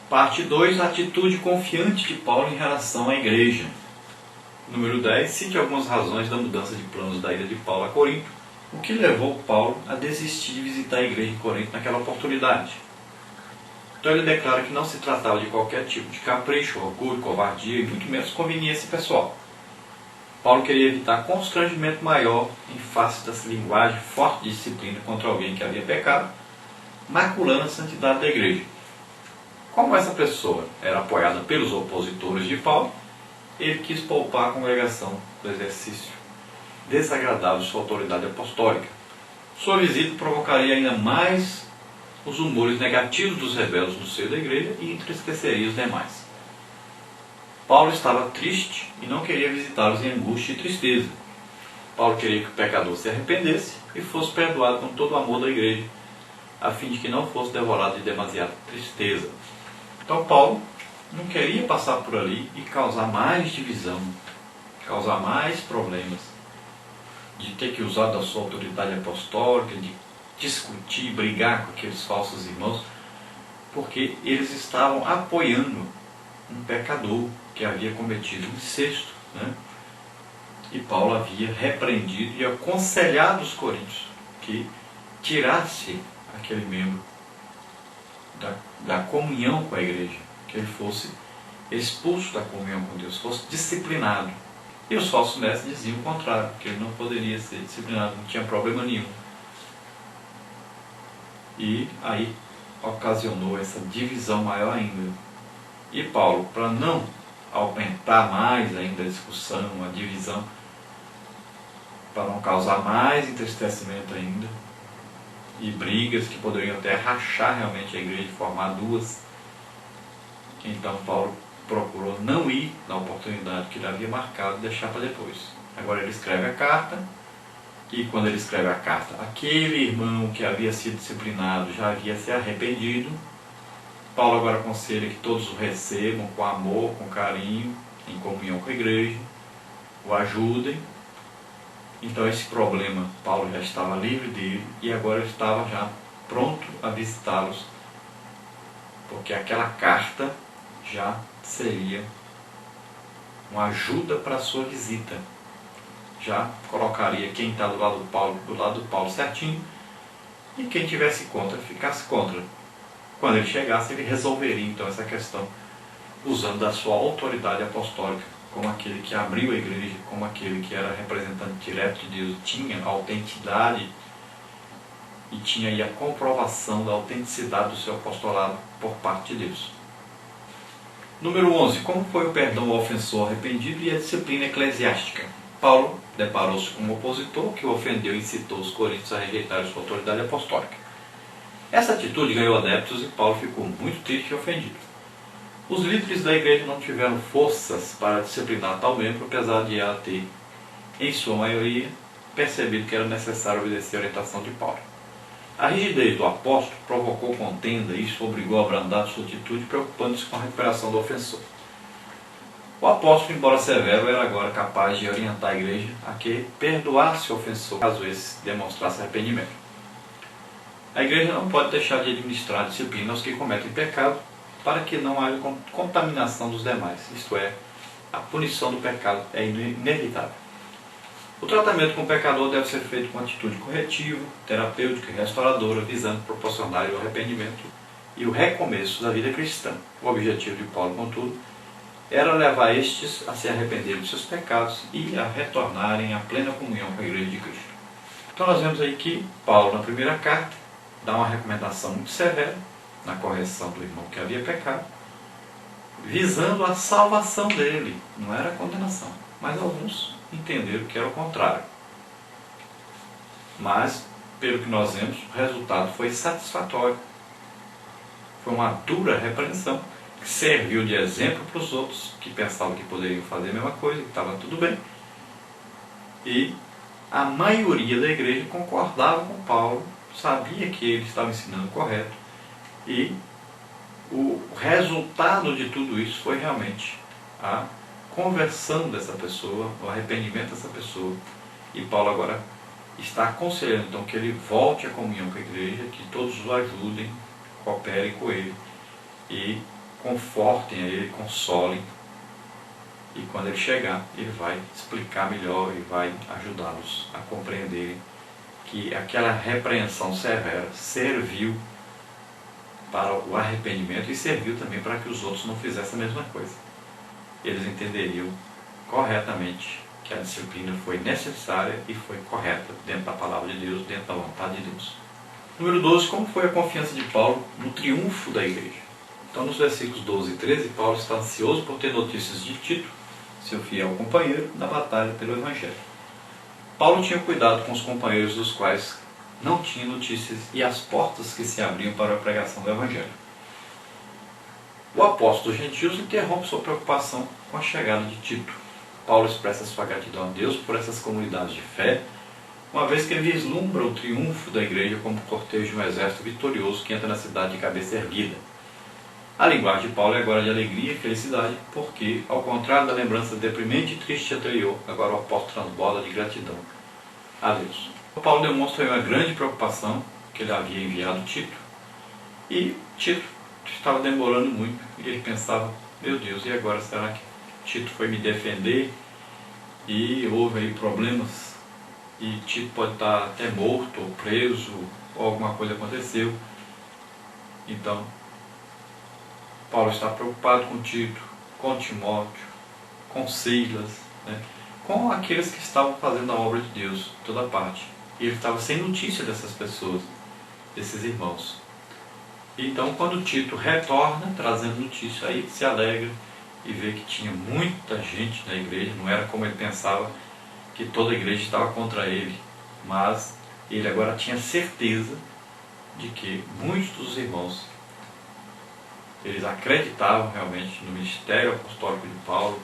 Parte 2, a atitude confiante de Paulo em relação à igreja. Número 10, cite algumas razões da mudança de planos da ida de Paulo a Corinto, o que levou Paulo a desistir de visitar a igreja em Corinto naquela oportunidade. Então ele declara que não se tratava de qualquer tipo de capricho, orgulho, covardia e muito menos conveniência pessoal. Paulo queria evitar constrangimento maior em face dessa linguagem forte de disciplina contra alguém que havia pecado, maculando a santidade da igreja. Como essa pessoa era apoiada pelos opositores de Paulo, ele quis poupar a congregação do exercício desagradável de sua autoridade apostólica. Sua visita provocaria ainda mais os humores negativos dos rebeldes no seio da igreja e entristeceria os demais. Paulo estava triste e não queria visitá-los em angústia e tristeza. Paulo queria que o pecador se arrependesse e fosse perdoado com todo o amor da igreja, a fim de que não fosse devorado de demasiada tristeza. Então Paulo não queria passar por ali e causar mais divisão, causar mais problemas, de ter que usar da sua autoridade apostólica, de discutir, brigar com aqueles falsos irmãos, porque eles estavam apoiando um pecador que havia cometido incesto, né? E Paulo havia repreendido e aconselhado os coríntios que tirasse aquele membro da comunhão com a igreja, que ele fosse expulso da comunhão com Deus, fosse disciplinado. E os falsos mestres diziam o contrário, que ele não poderia ser disciplinado, não tinha problema nenhum. E aí ocasionou essa divisão maior ainda. E Paulo, para não aumentar mais ainda a discussão, a divisão, para não causar mais entristecimento ainda, e brigas que poderiam até rachar realmente a igreja e formar duas, então Paulo procurou não ir na oportunidade que ele havia marcado, deixar para depois. Agora ele escreve a carta, e quando ele escreve a carta, aquele irmão que havia sido disciplinado já havia se arrependido. Paulo agora aconselha que todos o recebam com amor, com carinho, em comunhão com a igreja, o ajudem. Então esse problema, Paulo já estava livre dele e agora ele estava já pronto a visitá-los, porque aquela carta já seria uma ajuda para a sua visita. Já colocaria quem está do lado do Paulo certinho, e quem tivesse contra, ficasse contra. Quando ele chegasse, ele resolveria então essa questão, usando da sua autoridade apostólica, como aquele que abriu a igreja, como aquele que era representante direto de Deus, tinha a autenticidade e tinha aí a comprovação da autenticidade do seu apostolado por parte de Deus. Número 11. Como foi o perdão ao ofensor arrependido e a disciplina eclesiástica? Paulo deparou-se com um opositor que o ofendeu e incitou os coríntios a rejeitar sua autoridade apostólica. Essa atitude ganhou adeptos e Paulo ficou muito triste e ofendido. Os líderes da igreja não tiveram forças para disciplinar tal membro, apesar de ela ter, em sua maioria, percebido que era necessário obedecer a orientação de Paulo. A rigidez do apóstolo provocou contenda e isso obrigou a abrandar sua atitude, preocupando-se com a recuperação do ofensor. O apóstolo, embora severo, era agora capaz de orientar a igreja a que perdoasse o ofensor, caso esse demonstrasse arrependimento. A igreja não pode deixar de administrar a disciplina aos que cometem pecado, para que não haja contaminação dos demais, isto é, a punição do pecado é inevitável. O tratamento com o pecador deve ser feito com atitude corretiva, terapêutica e restauradora, visando proporcionar o arrependimento e o recomeço da vida cristã. O objetivo de Paulo, contudo, era levar estes a se arrependerem de seus pecados e a retornarem à plena comunhão com a igreja de Cristo. Então nós vemos aí que Paulo, na primeira carta, dá uma recomendação muito severa na correção do irmão que havia pecado, visando a salvação dele, não era a condenação. Mas alguns entenderam que era o contrário. Mas, pelo que nós vemos, o resultado foi satisfatório. Foi uma dura repreensão, que serviu de exemplo para os outros que pensavam que poderiam fazer a mesma coisa, que estava tudo bem. E a maioria da igreja concordava com Paulo, sabia que ele estava ensinando correto, e o resultado de tudo isso foi realmente a conversão dessa pessoa, o arrependimento dessa pessoa. E Paulo agora está aconselhando então que ele volte à comunhão com a igreja, que todos o ajudem, cooperem com ele e confortem a ele, consolem. E quando ele chegar, ele vai explicar melhor e vai ajudá-los a compreenderem que aquela repreensão severa serviu para o arrependimento e serviu também para que os outros não fizessem a mesma coisa. Eles entenderiam corretamente que a disciplina foi necessária e foi correta dentro da palavra de Deus, dentro da vontade de Deus. Número 12, como foi a confiança de Paulo no triunfo da igreja? Então, nos versículos 12 e 13, Paulo está ansioso por ter notícias de Tito, seu fiel companheiro, na batalha pelo Evangelho. Paulo tinha cuidado com os companheiros dos quais não tinha notícias e as portas que se abriam para a pregação do Evangelho. O apóstolo dos gentios interrompe sua preocupação com a chegada de Tito. Paulo expressa sua gratidão a Deus por essas comunidades de fé, uma vez que ele vislumbra o triunfo da igreja como cortejo de um exército vitorioso que entra na cidade de cabeça erguida. A linguagem de Paulo é agora de alegria e felicidade, porque, ao contrário da lembrança deprimente e triste anterior, agora o apóstolo transborda de gratidão a Deus. Paulo demonstra uma grande preocupação que ele havia enviado Tito. E Tito estava demorando muito, e ele pensava, meu Deus, e agora será que Tito foi me defender e houve aí problemas e Tito pode estar até morto ou preso ou alguma coisa aconteceu? Então Paulo está preocupado com Tito, com Timóteo, com Silas, né? Com aqueles que estavam fazendo a obra de Deus, toda parte. E ele estava sem notícia dessas pessoas, desses irmãos. Então, quando Tito retorna, trazendo notícia, aí ele se alegra e vê que tinha muita gente na igreja. Não era como ele pensava, que toda a igreja estava contra ele, mas ele agora tinha certeza de que muitos dos irmãos, eles acreditavam realmente no ministério apostólico de Paulo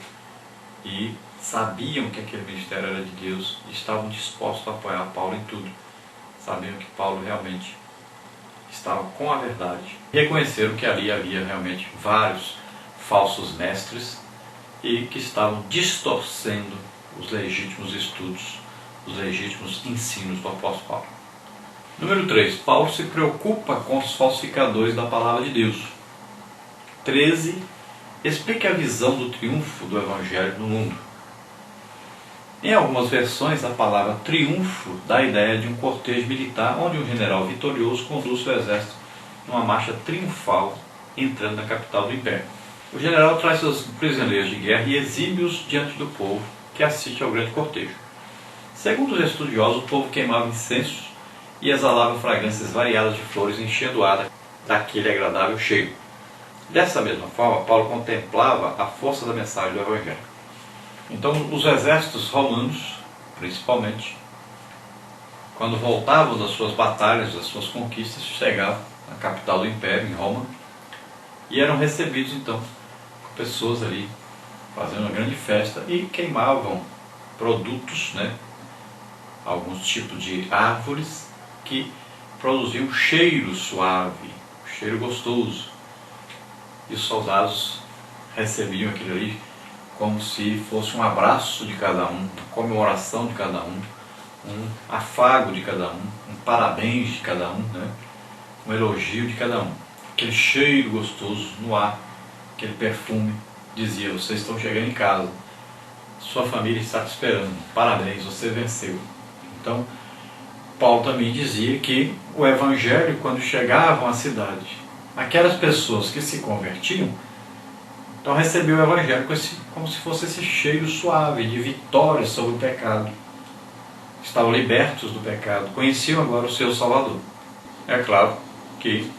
e sabiam que aquele ministério era de Deus e estavam dispostos a apoiar Paulo em tudo. Sabiam que Paulo realmente estava com a verdade. Reconheceram que ali havia realmente vários falsos mestres e que estavam distorcendo os legítimos estudos, os legítimos ensinos do apóstolo Paulo. Número 3. Paulo se preocupa com os falsificadores da palavra de Deus. 13. Explique a visão do triunfo do Evangelho no mundo. Em algumas versões, a palavra triunfo dá a ideia de um cortejo militar onde um general vitorioso conduz seu exército numa marcha triunfal entrando na capital do império. O general traz seus prisioneiros de guerra e exibe-os diante do povo que assiste ao grande cortejo. Segundo os estudiosos, o povo queimava incensos e exalava fragrâncias variadas de flores, enchendo o ar daquele agradável cheiro. Dessa mesma forma, Paulo contemplava a força da mensagem do Evangelho. Então, os exércitos romanos, principalmente, quando voltavam das suas batalhas, das suas conquistas, chegavam à capital do império, em Roma, e eram recebidos, então, com pessoas ali fazendo uma grande festa e queimavam produtos, né, alguns tipos de árvores que produziam um cheiro suave, um cheiro gostoso. E os soldados recebiam aquilo ali como se fosse um abraço de cada um, uma comemoração de cada um afago de cada um parabéns de cada um, né? Um elogio de cada um. Aquele cheiro gostoso no ar, aquele perfume, dizia, vocês estão chegando em casa, sua família está te esperando, parabéns, você venceu. Então, Paulo também dizia que o Evangelho, quando chegavam à cidade, aquelas pessoas que se convertiam, então recebiam o Evangelho como se fosse esse cheiro suave de vitória sobre o pecado. Estavam libertos do pecado, conheciam agora o seu Salvador. É claro que,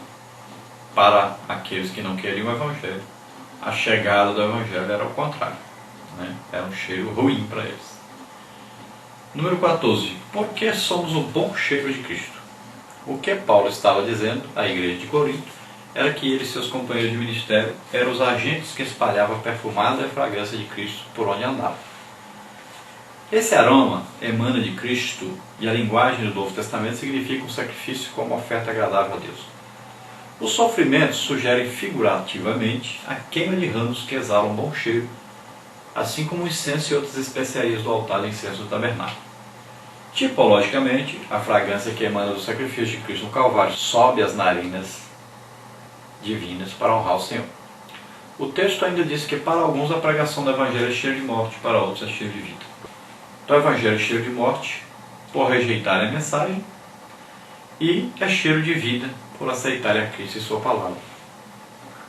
para aqueles que não queriam o Evangelho, a chegada do Evangelho era o contrário, né? Era um cheiro ruim para eles. Número 14. Por que somos o bom cheiro de Cristo? O que Paulo estava dizendo à igreja de Corinto era que ele e seus companheiros de ministério eram os agentes que espalhavam a perfumada fragrância de Cristo por onde andavam. Esse aroma emana de Cristo e a linguagem do Novo Testamento significa um sacrifício como oferta agradável a Deus. Os sofrimentos sugerem figurativamente a queima de ramos que exalam um bom cheiro, assim como o incenso e outras especiarias do altar do incenso do tabernáculo. Tipologicamente, a fragrância que emana do sacrifício de Cristo no Calvário sobe as narinas divinas para honrar o Senhor. O texto ainda diz que para alguns a pregação do Evangelho é cheiro de morte, para outros é cheiro de vida. Então o Evangelho é cheiro de morte por rejeitarem a mensagem e é cheiro de vida por aceitarem a Cristo e sua palavra.